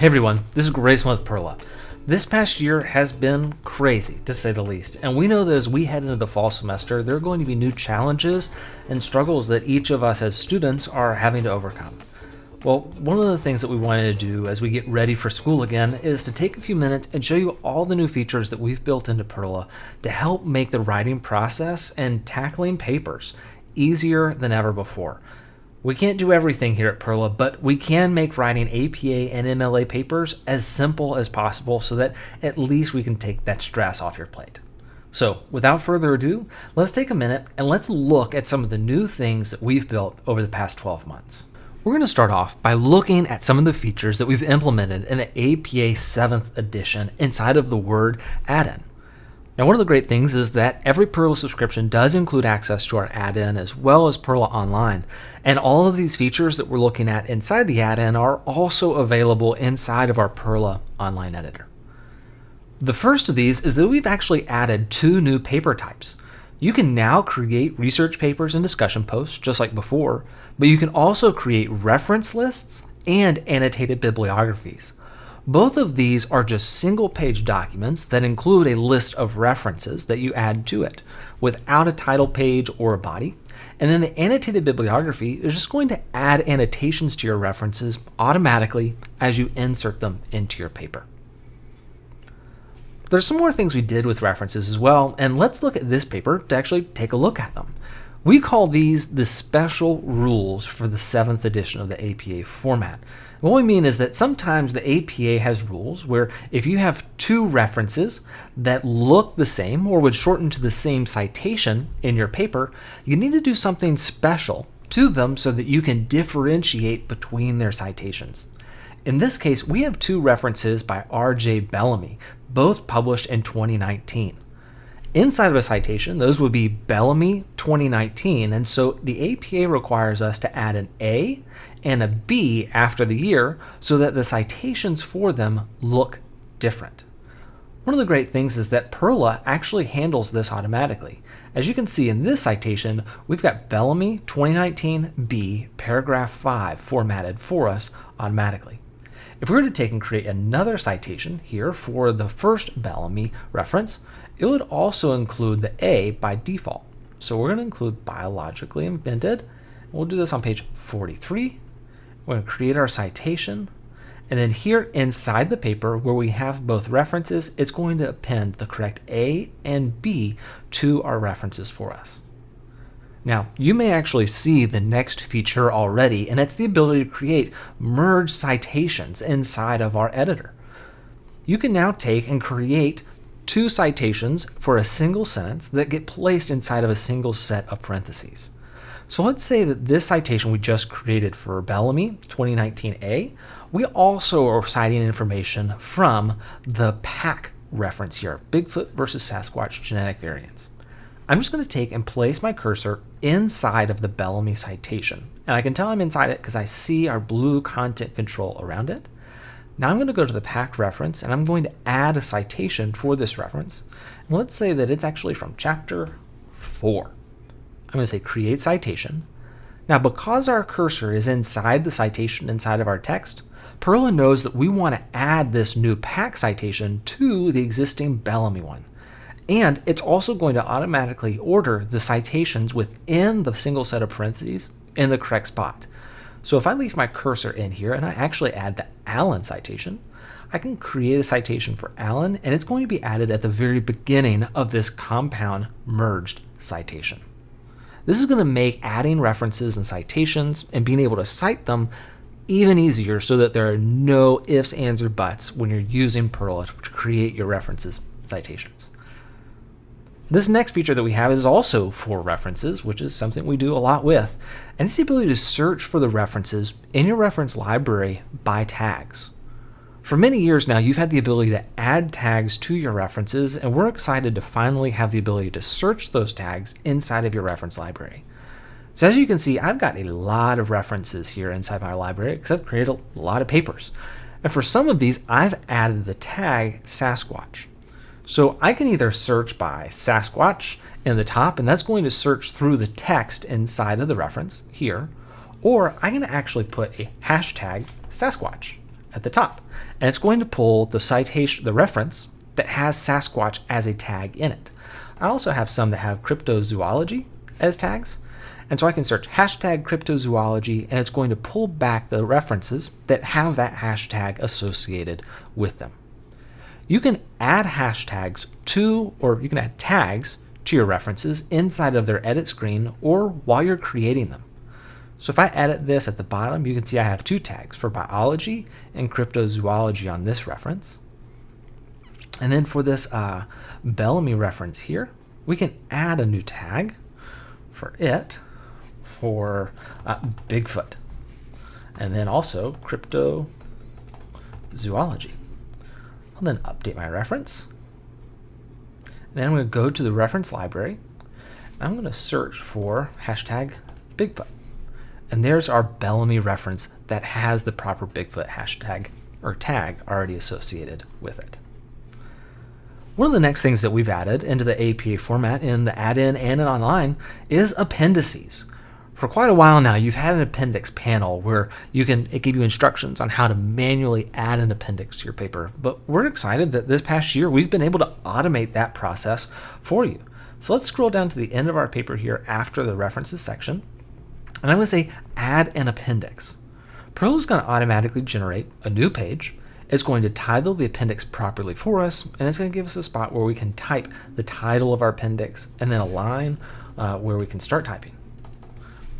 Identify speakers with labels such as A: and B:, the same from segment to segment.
A: Hey everyone, this is Grayson with PERRLA. This past year has been crazy, to say the least, and we know that as we head into the fall semester, there are going to be new challenges and struggles that each of us as students are having to overcome. Well, one of the things that we wanted to do as we get ready for school again is to take a few minutes and show you all the new features that we've built into PERRLA to help make the writing process and tackling papers easier than ever before. We can't do everything here at PERRLA, but we can make writing APA and MLA papers as simple as possible so that at least we can take that stress off your plate. So without further ado, let's take a minute and let's look at some of the new things that we've built over the past 12 months. We're going to start off by looking at some of the features that we've implemented in the APA 7th edition inside of the Word add-in. Now, one of the great things is that every PERRLA subscription does include access to our add-in as well as PERRLA Online. And all of these features that we're looking at inside the add-in are also available inside of our PERRLA Online editor. The first of these is that we've actually added 2 new paper types. You can now create research papers and discussion posts just like before, but you can also create reference lists and annotated bibliographies. Both of these are just single-page documents that include a list of references that you add to it without a title page or a body. And then the annotated bibliography is just going to add annotations to your references automatically as you insert them into your paper. There's some more things we did with references as well, and let's look at this paper to actually take a look at them. We call these the special rules for the 7th edition of the APA format. What we mean is that sometimes the APA has rules where if you have 2 references that look the same or would shorten to the same citation in your paper, you need to do something special to them so that you can differentiate between their citations. In this case, we have 2 references by R.J. Bellamy, both published in 2019. Inside of a citation, those would be Bellamy 2019, and so the APA requires us to add an A and a B after the year so that the citations for them look different. One of the great things is that PERRLA actually handles this automatically. As you can see in this citation, we've got Bellamy 2019 B paragraph 5 formatted for us automatically. If we were to take and create another citation here for the first Bellamy reference, it would also include the A by default. So we're going to include biologically invented. We'll do this on page 43. We're going to create our citation. And then here inside the paper where we have both references, it's going to append the correct A and B to our references for us. Now, you may actually see the next feature already, and it's the ability to create merge citations inside of our editor. You can now take and create 2 citations for a single sentence that get placed inside of a single set of parentheses. So let's say that this citation we just created for Bellamy 2019A, we also are citing information from the PAC reference here, Bigfoot versus Sasquatch genetic variants. I'm just going to take and place my cursor inside of the Bellamy citation. And I can tell I'm inside it because I see our blue content control around it. Now I'm going to go to the PAC reference and I'm going to add a citation for this reference. And let's say that it's actually from chapter 4. I'm going to say create citation. Now because our cursor is inside the citation inside of our text, PERRLA knows that we want to add this new PAC citation to the existing Bellamy one. And it's also going to automatically order the citations within the single set of parentheses in the correct spot. So if I leave my cursor in here and I actually add the Allen citation, I can create a citation for Allen and it's going to be added at the very beginning of this compound merged citation. This is going to make adding references and citations and being able to cite them even easier so that there are no ifs, ands, or buts when you're using PERRLA to create your references and citations. This next feature that we have is also for references, which is something we do a lot with, and it's the ability to search for the references in your reference library by tags. For many years now, you've had the ability to add tags to your references, and we're excited to finally have the ability to search those tags inside of your reference library. So as you can see, I've got a lot of references here inside my library because I've created a lot of papers. And for some of these, I've added the tag Sasquatch. So I can either search by Sasquatch in the top, and that's going to search through the text inside of the reference here, or I can actually put a hashtag Sasquatch at the top. And it's going to pull the citation, the reference that has Sasquatch as a tag in it. I also have some that have cryptozoology as tags. And so I can search hashtag cryptozoology, and it's going to pull back the references that have that hashtag associated with them. You can add hashtags to, or you can add tags to your references inside of their edit screen or while you're creating them. So if I edit this at the bottom, you can see I have 2 tags for biology and cryptozoology on this reference. And then for this Bellamy reference here, we can add a new tag for it for Bigfoot. And then also cryptozoology. I'll then update my reference. And then I'm going to go to the reference library. And I'm going to search for hashtag Bigfoot. And there's our Bellamy reference that has the proper Bigfoot hashtag or tag already associated with it. One of the next things that we've added into the APA format in the add-in and in online is appendices. For quite a while now, you've had an appendix panel where it gave you instructions on how to manually add an appendix to your paper. But we're excited that this past year we've been able to automate that process for you. So let's scroll down to the end of our paper here after the references section. And I'm going to say add an appendix. PERRLA is going to automatically generate a new page. It's going to title the appendix properly for us, and it's going to give us a spot where we can type the title of our appendix and then a line where we can start typing.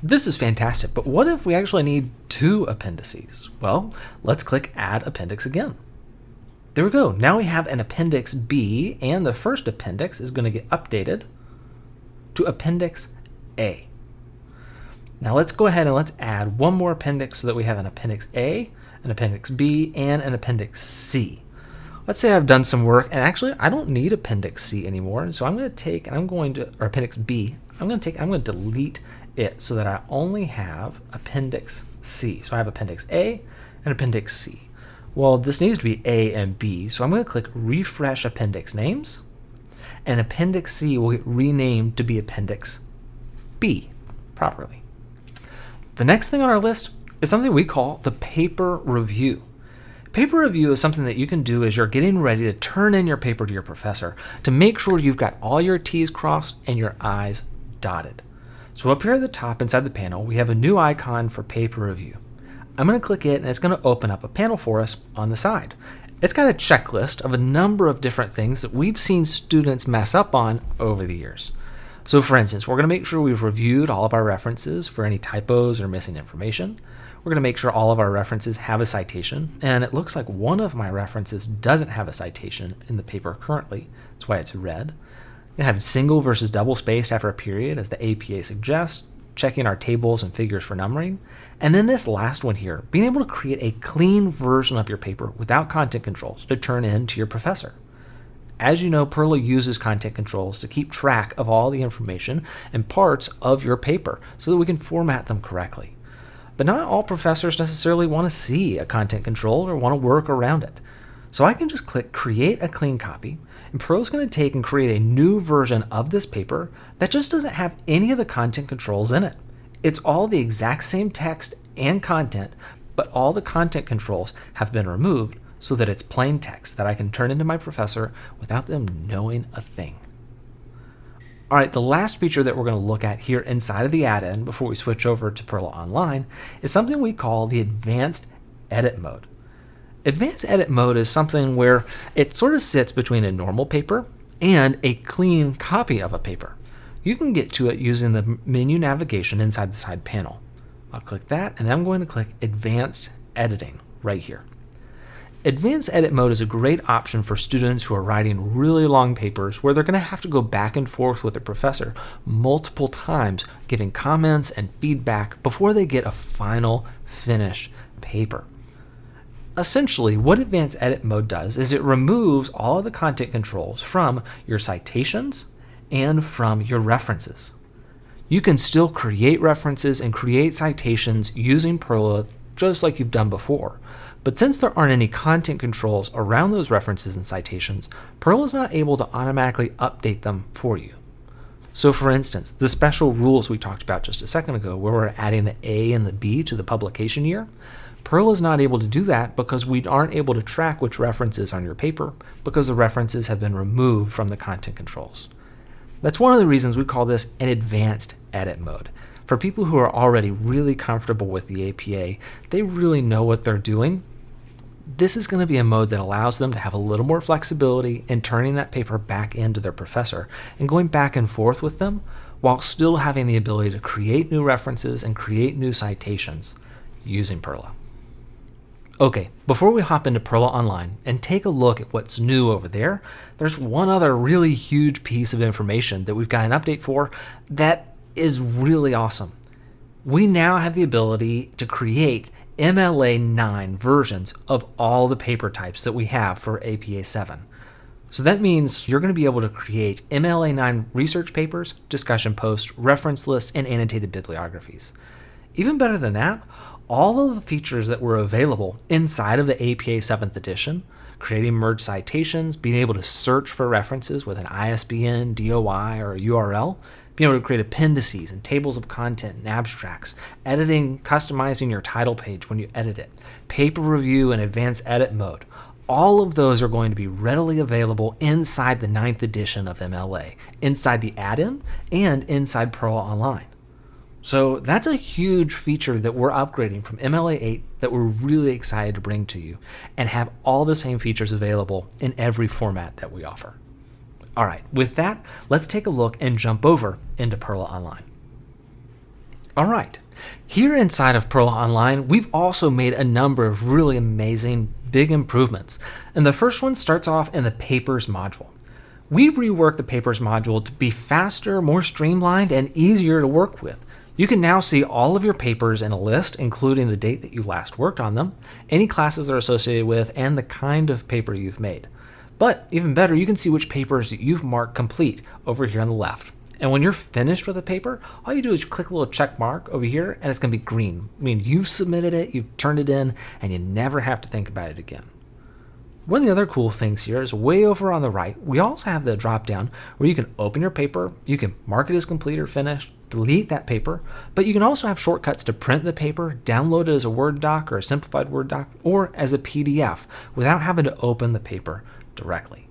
A: This is fantastic, but what if we actually need 2 appendices? Well, let's click Add Appendix again. There we go. Now we have an Appendix B, and the first appendix is going to get updated to Appendix A. Now let's go ahead and let's add one more appendix so that we have an Appendix A, an Appendix B, and an Appendix C. Let's say I've done some work, and actually I don't need Appendix C anymore, and so I'm going to take, or Appendix B, I'm going to delete it so that I only have Appendix C. So I have Appendix A and Appendix C. Well, this needs to be A and B, so I'm going to click Refresh Appendix Names, and Appendix C will get renamed to be Appendix B properly. The next thing on our list is something we call the paper review. Paper review is something that you can do as you're getting ready to turn in your paper to your professor to make sure you've got all your T's crossed and your I's dotted. So up here at the top inside the panel, we have a new icon for paper review. I'm going to click it, and it's going to open up a panel for us on the side. It's got a checklist of a number of different things that we've seen students mess up on over the years. So for instance, we're going to make sure we've reviewed all of our references for any typos or missing information. We're going to make sure all of our references have a citation, and it looks like one of my references doesn't have a citation in the paper currently. That's why it's red. We have single versus double spaced after a period as the APA suggests, checking our tables and figures for numbering. And then this last one here, being able to create a clean version of your paper without content controls to turn in to your professor. As you know, PERRLA uses content controls to keep track of all the information and parts of your paper so that we can format them correctly. But not all professors necessarily want to see a content control or want to work around it. So I can just click Create a Clean Copy, and PERRLA is going to take and create a new version of this paper that just doesn't have any of the content controls in it. It's all the exact same text and content, but all the content controls have been removed so that it's plain text that I can turn into my professor without them knowing a thing. All right, the last feature that we're going to look at here inside of the add-in before we switch over to PERRLA Online is something we call the Advanced Edit Mode. Advanced Edit Mode is something where it sort of sits between a normal paper and a clean copy of a paper. You can get to it using the menu navigation inside the side panel. I'll click that, and I'm going to click Advanced Editing right here. Advanced Edit Mode is a great option for students who are writing really long papers where they're going to have to go back and forth with their professor multiple times, giving comments and feedback before they get a final finished paper. Essentially, what Advanced Edit Mode does is it removes all of the content controls from your citations and from your references. You can still create references and create citations using PERRLA just like you've done before. But since there aren't any content controls around those references and citations, PERRLA is not able to automatically update them for you. So for instance, the special rules we talked about just a second ago, where we're adding the A and the B to the publication year, PERRLA is not able to do that because we aren't able to track which references on your paper because the references have been removed from the content controls. That's one of the reasons we call this an advanced edit mode. For people who are already really comfortable with the APA, they really know what they're doing. This is going to be a mode that allows them to have a little more flexibility in turning that paper back into their professor and going back and forth with them while still having the ability to create new references and create new citations using PERRLA. Okay, before we hop into PERRLA Online and take a look at what's new over there, there's one other really huge piece of information that we've got an update for that is really awesome. We now have the ability to create MLA 9 versions of all the paper types that we have for APA 7. So that means you're going to be able to create MLA 9 research papers, discussion posts, reference lists, and annotated bibliographies. Even better than that, all of the features that were available inside of the APA 7th edition, creating merged citations, being able to search for references with an ISBN, DOI, or a URL, being able to create appendices and tables of content and abstracts, editing, customizing your title page when you edit it, paper review and advanced edit mode. All of those are going to be readily available inside the 9th edition of MLA, inside the add-in, and inside PERRLA Online. So that's a huge feature that we're upgrading from MLA 8 that we're really excited to bring to you and have all the same features available in every format that we offer. All right, with that, let's take a look and jump over into PERRLA Online. All right, here inside of PERRLA Online, we've also made a number of really amazing big improvements. And the first one starts off in the Papers module. We reworked the Papers module to be faster, more streamlined, and easier to work with. You can now see all of your papers in a list, including the date that you last worked on them, any classes they're associated with, and the kind of paper you've made. But even better, you can see which papers that you've marked complete over here on the left. And when you're finished with a paper, all you do is click a little check mark over here and it's going to be green. I mean, you've submitted it, you've turned it in, and you never have to think about it again. One of the other cool things here is way over on the right, we also have the drop down where you can open your paper, you can mark it as complete or finished, delete that paper, but you can also have shortcuts to print the paper, download it as a Word doc or a simplified Word doc, or as a PDF without having to open the paper directly.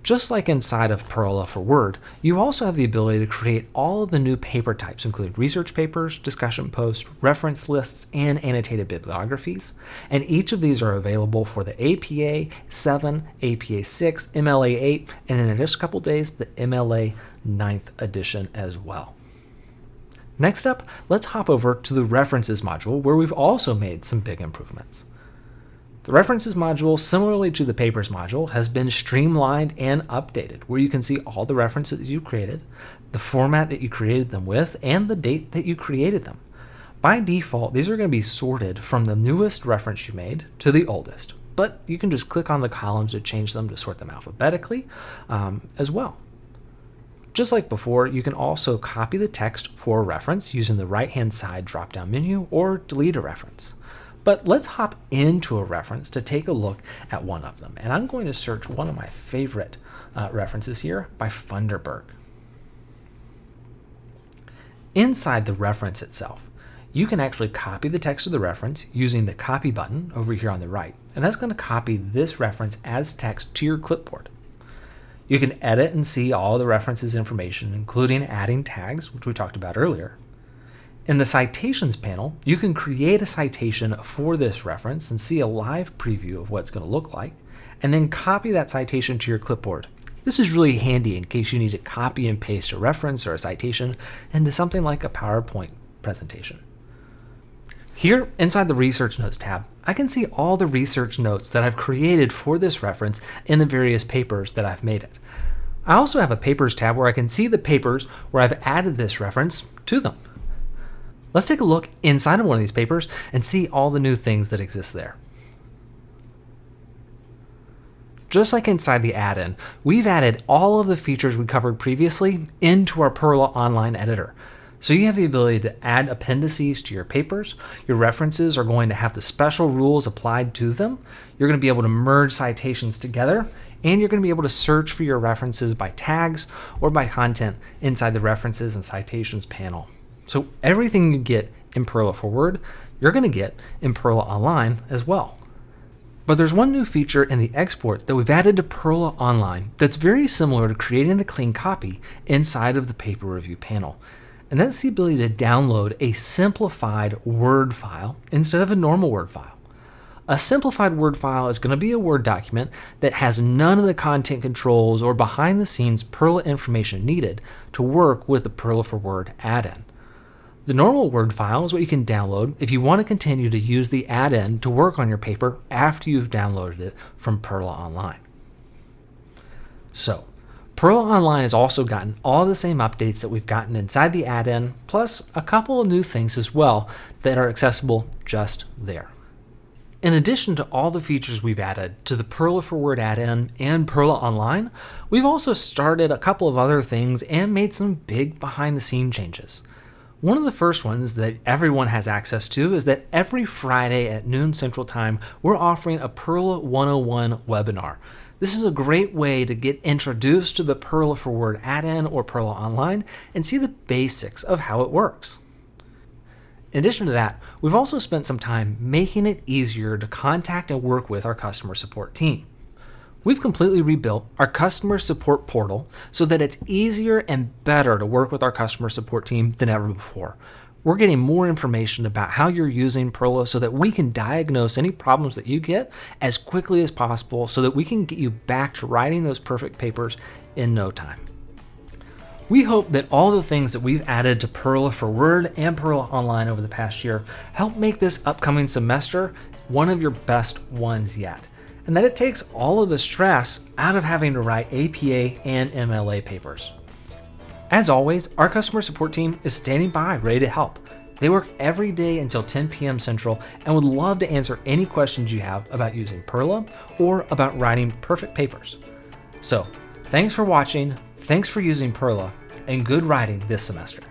A: Just like inside of PERRLA for Word, you also have the ability to create all of the new paper types, including research papers, discussion posts, reference lists, and annotated bibliographies. And each of these are available for the APA 7, APA 6, MLA 8, and in just a couple days, the MLA 9th edition as well. Next up, let's hop over to the References module, where we've also made some big improvements. The References module, similarly to the Papers module, has been streamlined and updated, where you can see all the references you created, the format that you created them with, and the date that you created them. By default, these are going to be sorted from the newest reference you made to the oldest, but you can just click on the columns to change them to sort them alphabetically as well. Just like before, you can also copy the text for a reference using the right-hand side drop-down menu or delete a reference. But let's hop into a reference to take a look at one of them. And I'm going to search one of my favorite references here by Funderburg. Inside the reference itself, you can actually copy the text of the reference using the copy button over here on the right. And that's going to copy this reference as text to your clipboard. You can edit and see all the references information, including adding tags, which we talked about earlier. In the Citations panel, you can create a citation for this reference and see a live preview of what it's going to look like, and then copy that citation to your clipboard. This is really handy in case you need to copy and paste a reference or a citation into something like a PowerPoint presentation. Here, inside the Research Notes tab, I can see all the research notes that I've created for this reference in the various papers that I've made it. I also have a Papers tab where I can see the papers where I've added this reference to them. Let's take a look inside of one of these papers and see all the new things that exist there. Just like inside the add-in, we've added all of the features we covered previously into our PERRLA Online editor. So you have the ability to add appendices to your papers. Your references are going to have the special rules applied to them. You're going to be able to merge citations together. and you're going to be able to search for your references by tags or by content inside the References and Citations panel. So everything you get in PERRLA for Word, you're going to get in PERRLA Online as well. But there's one new feature in the export that we've added to PERRLA Online that's very similar to creating the clean copy inside of the paper review panel. And that's the ability to download a simplified Word file instead of a normal Word file. A simplified Word file is going to be a Word document that has none of the content controls or behind the scenes PERRLA information needed to work with the PERRLA for Word add-in. The normal Word file is what you can download if you want to continue to use the add-in to work on your paper after you've downloaded it from PERRLA Online. So, PERRLA Online has also gotten all the same updates that we've gotten inside the add-in, plus a couple of new things as well that are accessible just there. In addition to all the features we've added to the PERRLA for Word add-in and PERRLA Online, we've also started a couple of other things and made some big behind-the-scenes changes. One of the first ones that everyone has access to is that every Friday at noon Central Time, we're offering a PERRLA 101 webinar. This is a great way to get introduced to the PERRLA for Word add-in or PERRLA Online and see the basics of how it works. In addition to that, we've also spent some time making it easier to contact and work with our customer support team. We've completely rebuilt our customer support portal so that it's easier and better to work with our customer support team than ever before. We're getting more information about how you're using PERRLA so that we can diagnose any problems that you get as quickly as possible so that we can get you back to writing those perfect papers in no time. We hope that all the things that we've added to PERRLA for Word and PERRLA Online over the past year help make this upcoming semester one of your best ones yet, and that it takes all of the stress out of having to write APA and MLA papers. As always, our customer support team is standing by ready to help. They work every day until 10 p.m. Central and would love to answer any questions you have about using PERRLA or about writing perfect papers. So, thanks for watching, thanks for using PERRLA, and good writing this semester.